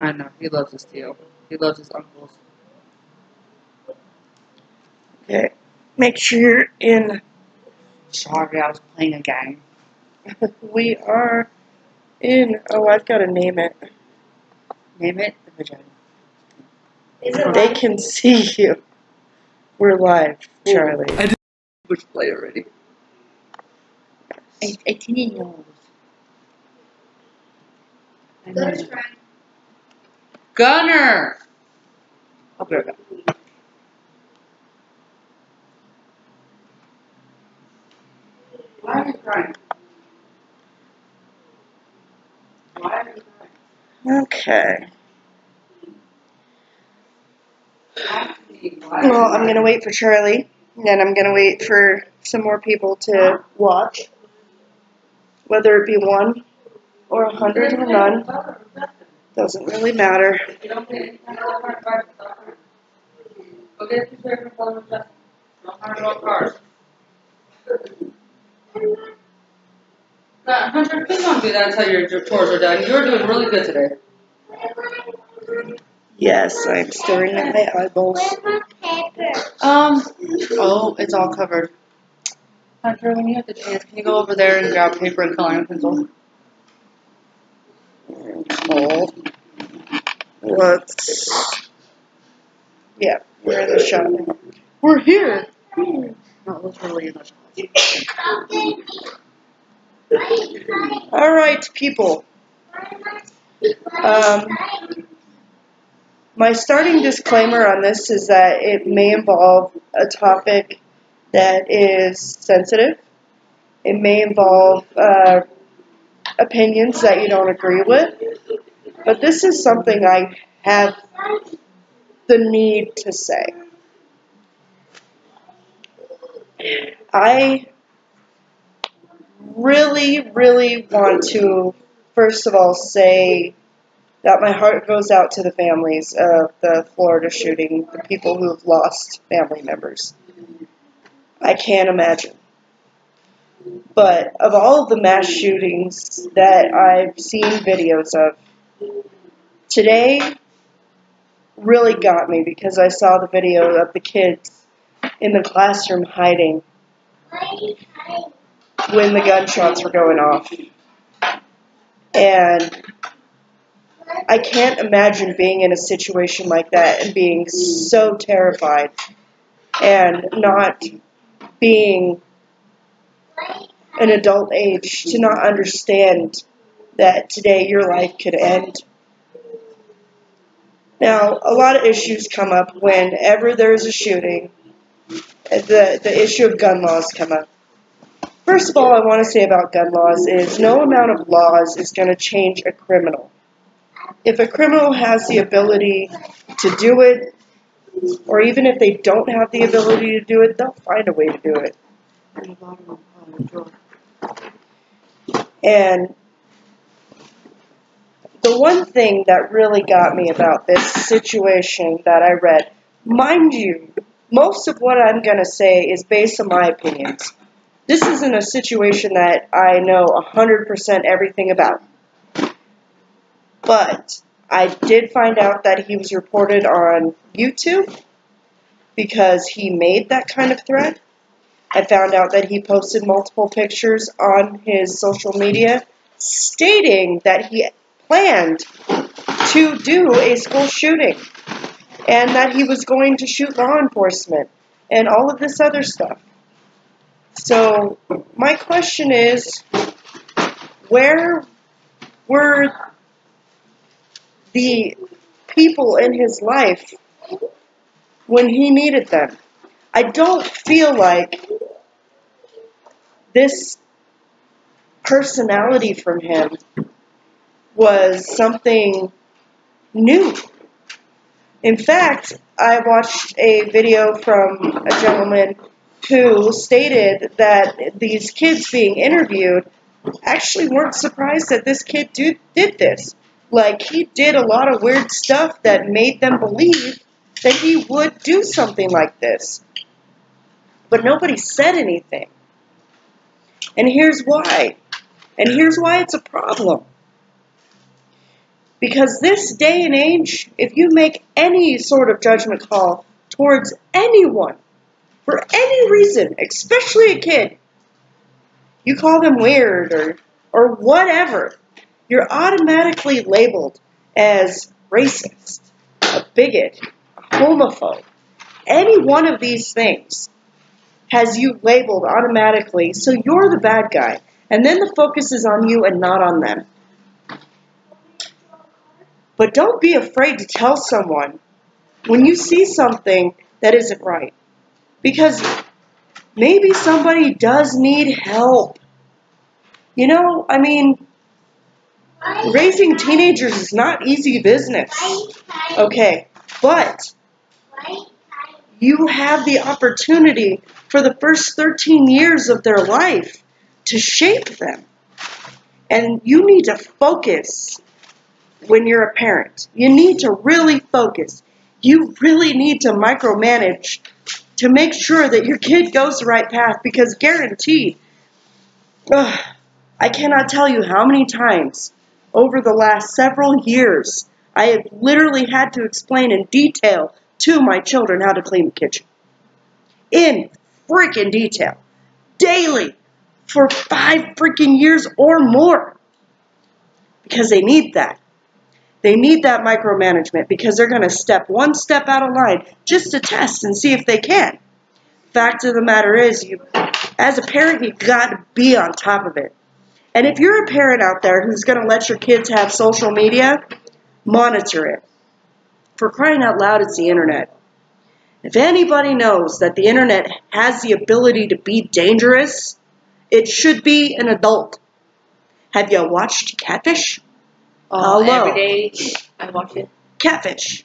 I know, he loves his Theo. He loves his uncles. Okay. Make sure you're in. Sorry, I was playing a game. We are in. Oh, I've got to name it. Name it the vagina. They can see you. We're live, Charlie. I did push play already. 18-year-olds. Gunner! I'll be right back. Why are you crying? Why are you crying? Okay. Well, I'm going to wait for Charlie, and I'm going to wait for some more people to watch. Whether it be 1 or 100 or none, doesn't really matter. Go get your favorite color of Justin. Don't hire no cars. Hunter, please don't do that until your chores are done. You're doing really good today. Yes, I'm staring at my eyeballs. Oh, it's all covered. Hunter, when you have the chance, can you go over there and grab paper and coloring pencil? Oh. Let's. Yeah, we're in the shop. We're here. No, it was really in the shop. All right, people. My starting disclaimer on this is that it may involve a topic that is sensitive. It may involve opinions that you don't agree with. But this is something I have the need to say. I really, really want to, first of all, say that my heart goes out to the families of the Florida shooting, the people who have lost family members. I can't imagine. But of all of the mass shootings that I've seen videos of, today really got me because I saw the video of the kids in the classroom hiding when the gunshots were going off. And I can't imagine being in a situation like that and being so terrified and not being an adult age to not understand that today your life could end. Now, a lot of issues come up whenever there's a shooting. The issue of gun laws come up. First of all, I want to say about gun laws is no amount of laws is going to change a criminal. If a criminal has the ability to do it, or even if they don't have the ability to do it, they'll find a way to do it. And the one thing that really got me about this situation that I read, mind you, most of what I'm going to say is based on my opinions. This isn't a situation that I know 100% everything about. But I did find out that he was reported on YouTube because he made that kind of threat. I found out that he posted multiple pictures on his social media stating that he planned to do a school shooting and that he was going to shoot law enforcement and all of this other stuff. So my question is, where were the people in his life when he needed them? I don't feel like this personality from him was something new. In fact, I watched a video from a gentleman who stated that these kids being interviewed actually weren't surprised that this kid did this. Like, he did a lot of weird stuff that made them believe that he would do something like this. But nobody said anything. And here's why. And here's why it's a problem. Because this day and age, if you make any sort of judgment call towards anyone, for any reason, especially a kid, you call them weird or whatever, you're automatically labeled as racist, a bigot, a homophobe. Any one of these things has you labeled automatically, so you're the bad guy. And then the focus is on you and not on them. But don't be afraid to tell someone when you see something that isn't right. Because maybe somebody does need help. You know, I mean, raising teenagers is not easy business. Okay, but you have the opportunity for the first 13 years of their life to shape them. And you need to focus when you're a parent. You need to really focus. You really need to micromanage to make sure that your kid goes the right path, because guaranteed, I cannot tell you how many times over the last several years I have literally had to explain in detail to my children how to clean the kitchen. In freaking detail. Daily. For 5 freaking years or more. Because they need that. They need that micromanagement because they're going to step one step out of line just to test and see if they can. Fact of the matter is, as a parent, you've got to be on top of it. And if you're a parent out there who's going to let your kids have social media, monitor it. For crying out loud, it's the internet. If anybody knows that the internet has the ability to be dangerous, it should be an adult. Have you watched Catfish? Every day I watch it. Catfish.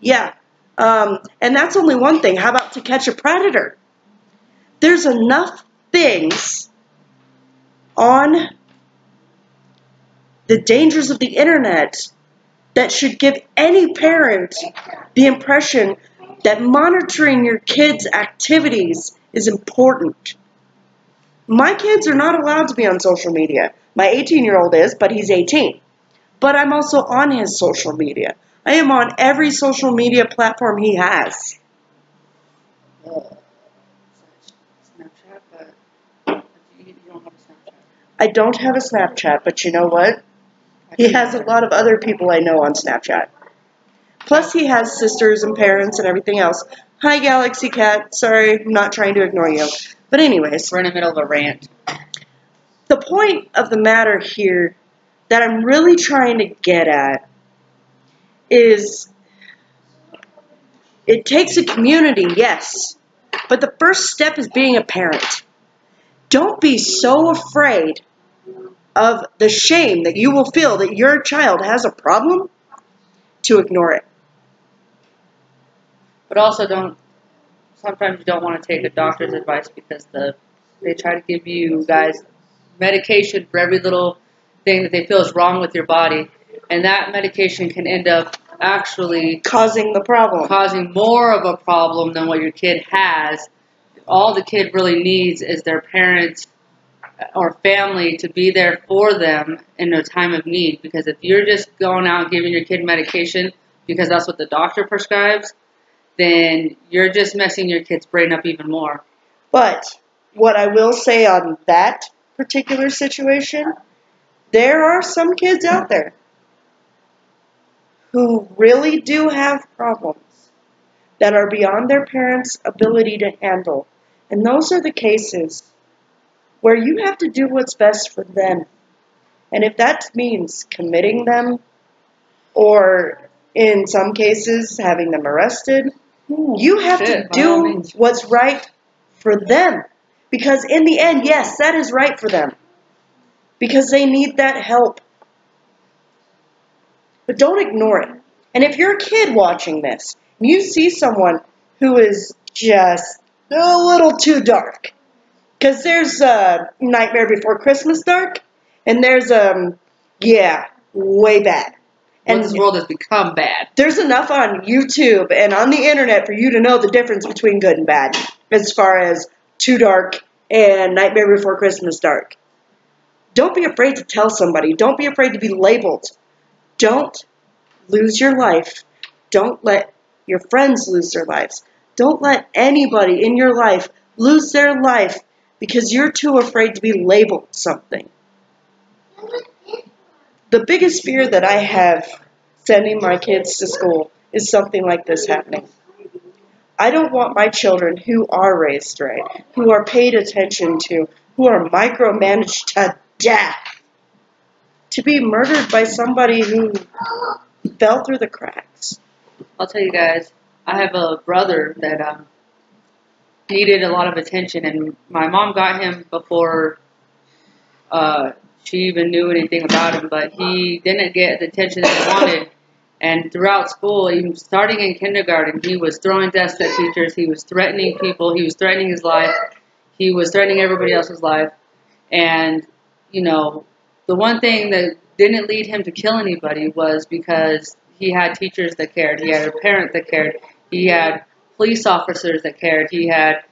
Yeah. And that's only one thing. How about To Catch a Predator? There's enough things on the dangers of the internet that should give any parent the impression that monitoring your kids' activities is important. My kids are not allowed to be on social media. My 18-year-old is, but he's 18. But I'm also on his social media. I am on every social media platform he has. Snapchat, but you don't have a Snapchat. I don't have a Snapchat, but you know what? He has a lot of other people I know on Snapchat. Plus, he has sisters and parents and everything else. Hi, Galaxy Cat. Sorry, I'm not trying to ignore you. But anyways. We're in the middle of a rant. The point of the matter here that I'm really trying to get at is it takes a community, yes. But the first step is being a parent. Don't be so afraid of the shame that you will feel that your child has a problem to ignore it. But also sometimes you don't want to take a doctor's advice because they try to give you guys medication for every little thing that they feel is wrong with your body. And that medication can end up actually causing the problem. Causing more of a problem than what your kid has. All the kid really needs is their parents or family to be there for them in a time of need. Because if you're just going out and giving your kid medication because that's what the doctor prescribes, then you're just messing your kid's brain up even more. But what I will say on that particular situation, there are some kids out there who really do have problems that are beyond their parents' ability to handle. And those are the cases where you have to do what's best for them. And if that means committing them, or in some cases having them arrested, you have to do what's right for them. Because in the end, yes, that is right for them. Because they need that help. But don't ignore it. And if you're a kid watching this, and you see someone who is just a little too dark, because there's Nightmare Before Christmas dark, and there's, way bad. And this world has become bad. There's enough on YouTube and on the internet for you to know the difference between good and bad, as far as Too Dark and Nightmare Before Christmas dark. Don't be afraid to tell somebody. Don't be afraid to be labeled. Don't lose your life. Don't let your friends lose their lives. Don't let anybody in your life lose their life because you're too afraid to be labeled something. The biggest fear that I have sending my kids to school is something like this happening. I don't want my children who are raised right, who are paid attention to, who are micromanaged to death, to be murdered by somebody who fell through the cracks. I'll tell you guys, I have a brother that needed a lot of attention, and my mom got him before she even knew anything about him, but he didn't get the attention that he wanted. And throughout school, even starting in kindergarten, he was throwing desks at teachers, he was threatening people, he was threatening his life, he was threatening everybody else's life. And, you know, the one thing that didn't lead him to kill anybody was because he had teachers that cared, he had a parent that cared, he had police officers that cared, he had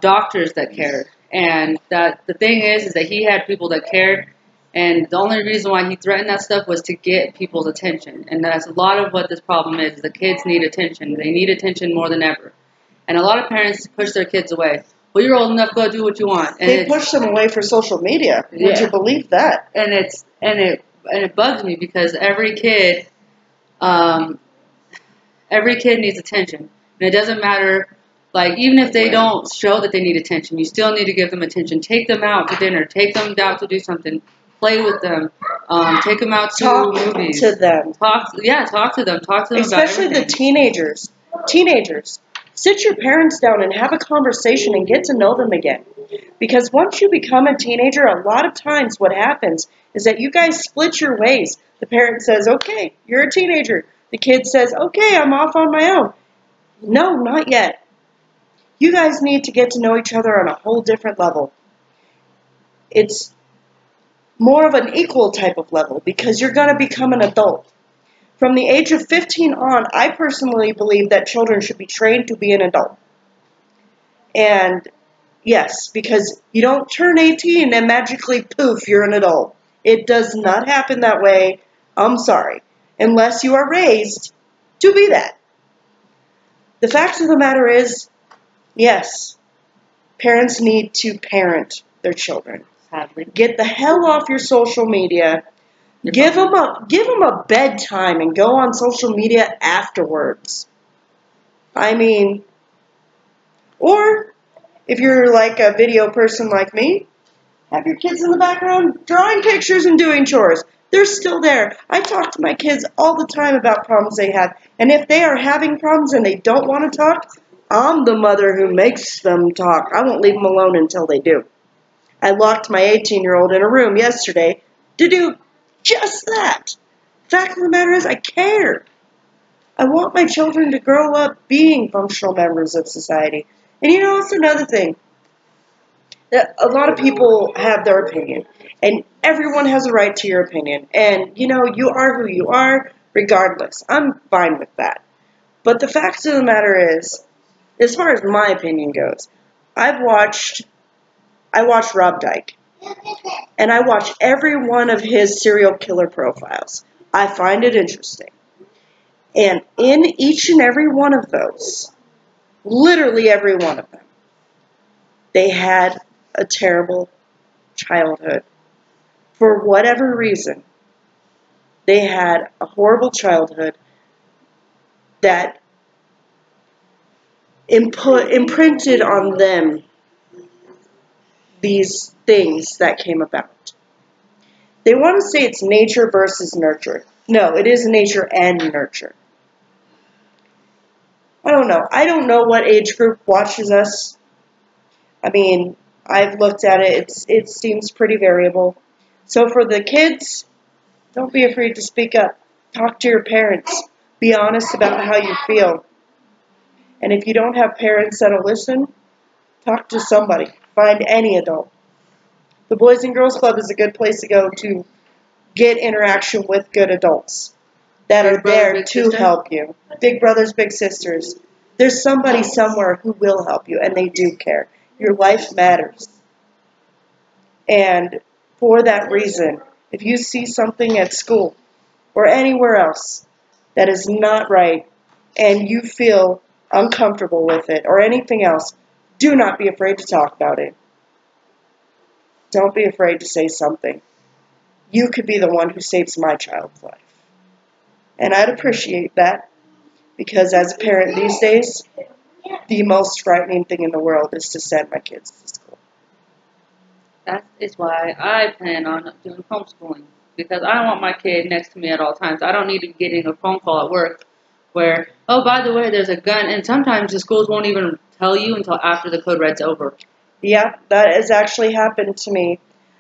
doctors that cared. And that the thing is that he had people that cared, and the only reason why he threatened that stuff was to get people's attention. And that's a lot of what this problem is. The kids need attention. They need attention more than ever. And a lot of parents push their kids away. Well, you're old enough, go do what you want. And they push them away for social media. Yeah. Would you believe that? And it bugs me because every kid needs attention. And it doesn't matter, like, even if they don't show that they need attention, you still need to give them attention. Take them out to dinner. Take them out to do something. Play with them. Take them out to movies. Talk to them. Talk to them. Talk to them Especially about everything. the teenagers. Teenagers, sit your parents down and have a conversation and get to know them again. Because once you become a teenager, a lot of times what happens is that you guys split your ways. The parent says, okay, you're a teenager. The kid says, okay, I'm off on my own. No, not yet. You guys need to get to know each other on a whole different level. It's more of an equal type of level because you're going to become an adult. From the age of 15 on, I personally believe that children should be trained to be an adult. And yes, because you don't turn 18 and magically, poof, you're an adult. It does not happen that way. I'm sorry. Unless you are raised to be that. The fact of the matter is, yes, parents need to parent their children. Sadly. Get the hell off your social media. Give them a bedtime and go on social media afterwards. I mean, or if you're like a video person like me, have your kids in the background drawing pictures and doing chores. They're still there. I talk to my kids all the time about problems they have. And if they are having problems and they don't want to talk, I'm the mother who makes them talk. I won't leave them alone until they do. I locked my 18-year-old in a room yesterday to do just that. Fact of the matter is, I care. I want my children to grow up being functional members of society. And you know, it's another thing. A lot of people have their opinion, and everyone has a right to your opinion. And, you know, you are who you are, regardless. I'm fine with that. But the fact of the matter is, as far as my opinion goes, I watched Rob Dyke, and I watch every one of his serial killer profiles. I find it interesting. And in each and every one of those, literally every one of them, they had a terrible childhood. For whatever reason, they had a horrible childhood that imprinted on them these things that came about. They want to say it's nature versus nurture. No, it is nature and nurture. I don't know. I don't know what age group watches us. I mean, I've looked at it. It seems pretty variable. So for the kids, don't be afraid to speak up. Talk to your parents. Be honest about how you feel. And if you don't have parents that'll listen, talk to somebody. Find any adult. The Boys and Girls Club is a good place to go to get interaction with good adults that are there to help you. Big brothers, big sisters. There's somebody somewhere who will help you, and they do care. Your life matters. And for that reason, if you see something at school or anywhere else that is not right and you feel uncomfortable with it or anything else, do not be afraid to talk about it. Don't be afraid to say something. You could be the one who saves my child's life. And I'd appreciate that, because as a parent these days, the most frightening thing in the world is to send my kids to school. That is why I plan on doing homeschooling, because I don't want my kid next to me at all times. I don't need to be getting a phone call at work where, oh, by the way, there's a gun, and sometimes the schools won't even tell you until after the code red's over. Yeah, that has actually happened to me.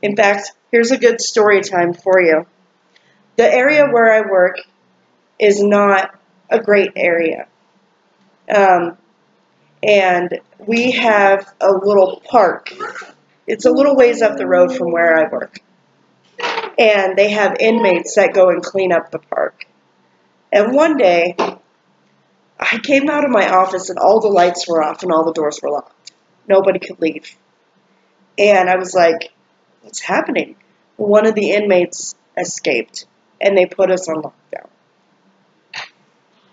In fact, here's a good story time for you. The area where I work is not a great area. And we have a little park. It's a little ways up the road from where I work. And they have inmates that go and clean up the park. And one day, I came out of my office and all the lights were off and all the doors were locked. Nobody could leave. And I was like, what's happening? One of the inmates escaped, and they put us on lockdown.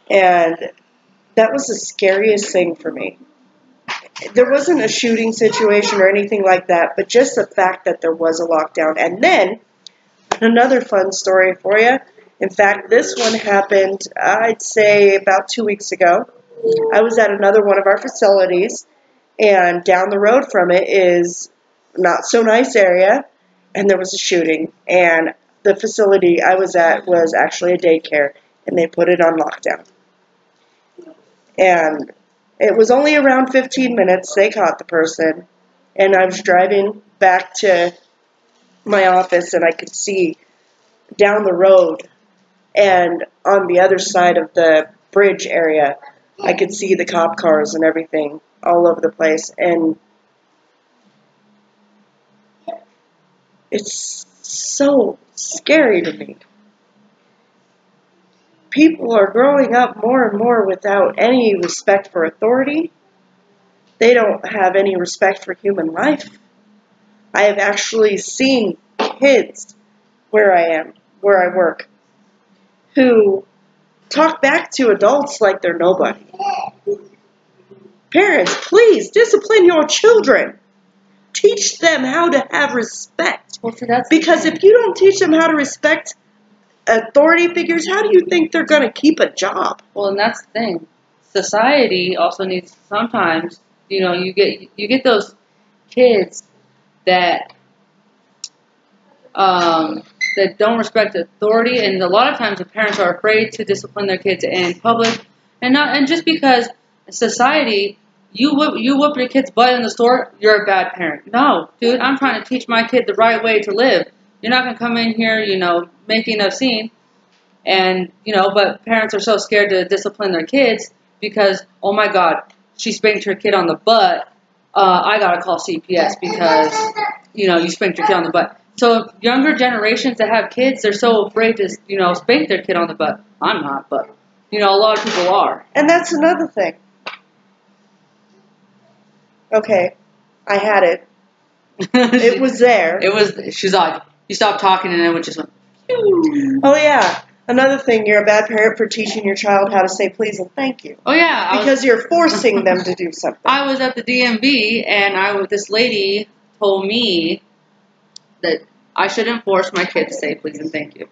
And that was the scariest thing for me. There wasn't a shooting situation or anything like that, but just the fact that there was a lockdown. And then, another fun story for you. In fact, this one happened, I'd say, about 2 weeks ago. I was at another one of our facilities, and down the road from it is not so nice area, and there was a shooting. And the facility I was at was actually a daycare, and they put it on lockdown. And it was only around 15 minutes. They caught the person, and I was driving back to my office, and I could see down the road and on the other side of the bridge area, I could see the cop cars and everything all over the place. And it's so scary to me. People are growing up more and more without any respect for authority. They don't have any respect for human life. I have actually seen kids where I work, who talk back to adults like they're nobody. Parents, please discipline your children. Teach them how to have respect. Well, see, that's because if you don't teach them how to respect authority figures, how do you think they're going to keep a job? Well, and that's the thing. Society also needs sometimes, you get those kids that that don't respect authority, and a lot of times the parents are afraid to discipline their kids in public, and just because society, you whoop your kid's butt in the store, you're a bad parent. No, dude, I'm trying to teach my kid the right way to live. You're not gonna come in here, making a scene, and but parents are so scared to discipline their kids because, oh my God, she spanked her kid on the butt. I gotta call CPS because you spanked your kid on the butt. So younger generations that have kids, they're so afraid to, spank their kid on the butt. I'm not, but, a lot of people are. And that's another thing. Okay, I had it. It was there. She's like, you stopped talking and it just went, phew. Oh yeah, another thing, you're a bad parent for teaching your child how to say please and thank you. Oh yeah. Because you're forcing them to do something. I was at the DMV and this lady told me that I shouldn't force my kid to say please and thank you.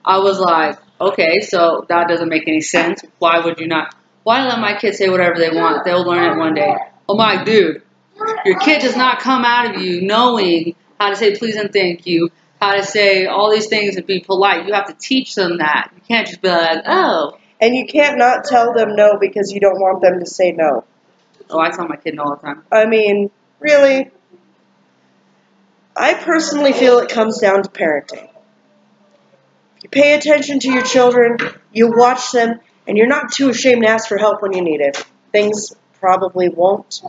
I was like, okay, so that doesn't make any sense. Why would you not? Why let my kids say whatever they want? They'll learn it one day. Oh my dude, your kid does not come out of you knowing how to say please and thank you, how to say all these things and be polite. You have to teach them that. You can't just be like, oh. And you can't not tell them no because you don't want them to say no. Oh, I tell my kid no all the time. I mean, really? I personally feel it comes down to parenting. You pay attention to your children, you watch them, and you're not too ashamed to ask for help when you need it. Things probably won't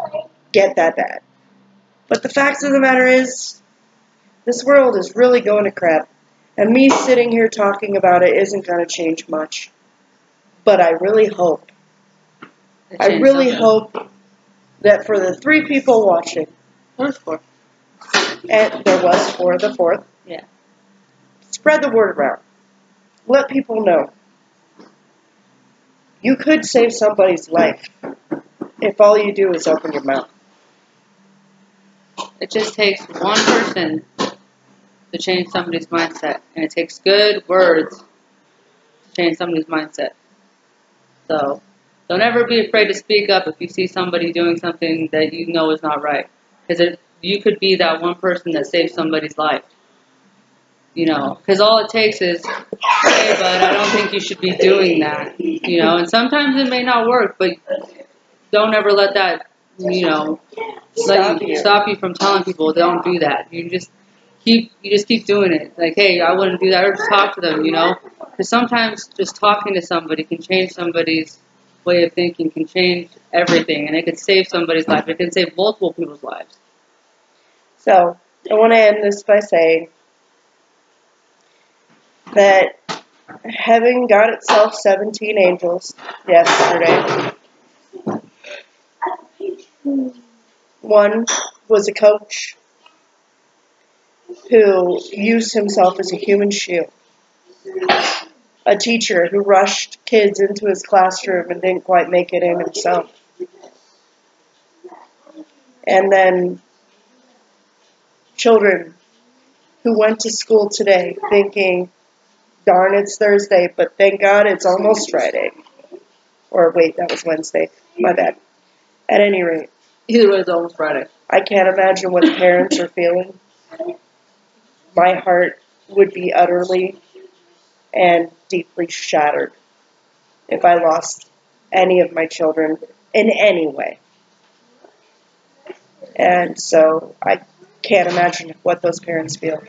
get that bad. But the fact of the matter is, this world is really going to crap. And me sitting here talking about it isn't going to change much. But I really hope, that for the 3 people watching, Where's 4? and there was 4 the 4th, Yeah. spread the word around. let people know. You could save somebody's life if all you do is open your mouth. It just takes one person to change somebody's mindset, and it takes good words to change somebody's mindset. So don't ever be afraid to speak up if you see somebody doing something that you know is not right, because you could be that one person that saves somebody's life. You know, because all it takes is, hey, bud, I don't think you should be doing that. You know, and sometimes it may not work, but don't ever let that, you know, stop you from telling people don't do that. You just keep doing it. Like, hey, I wouldn't do that, or just talk to them. You know, because sometimes just talking to somebody can change somebody's way of thinking, can change everything, and it could save somebody's life. It can save multiple people's lives. So I want to end this by saying that heaven got itself 17 angels yesterday. One was a coach who used himself as a human shield. A teacher who rushed kids into his classroom and didn't quite make it in himself. And then children who went to school today thinking, darn, it's Thursday, but thank God it's almost Friday. Or wait, that was Wednesday. My bad. At any rate. Either way, it's almost Friday. I can't imagine what the parents are feeling. My heart would be utterly and deeply shattered if I lost any of my children in any way. And so I can't imagine what those parents feel.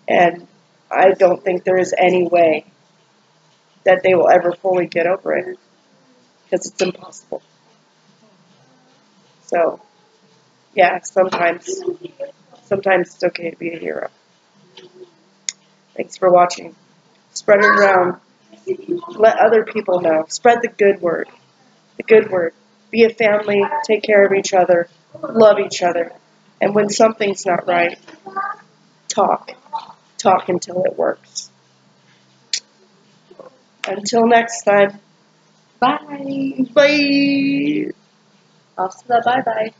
And I don't think there is any way that they will ever fully get over it, because it's impossible. So, yeah, sometimes it's okay to be a hero. Thanks for watching. Spread it around. Let other people know. Spread the good word. The good word. Be a family. Take care of each other. Love each other. And when something's not right, talk. Talk until it works. Until next time. Bye. Bye. Bye-bye.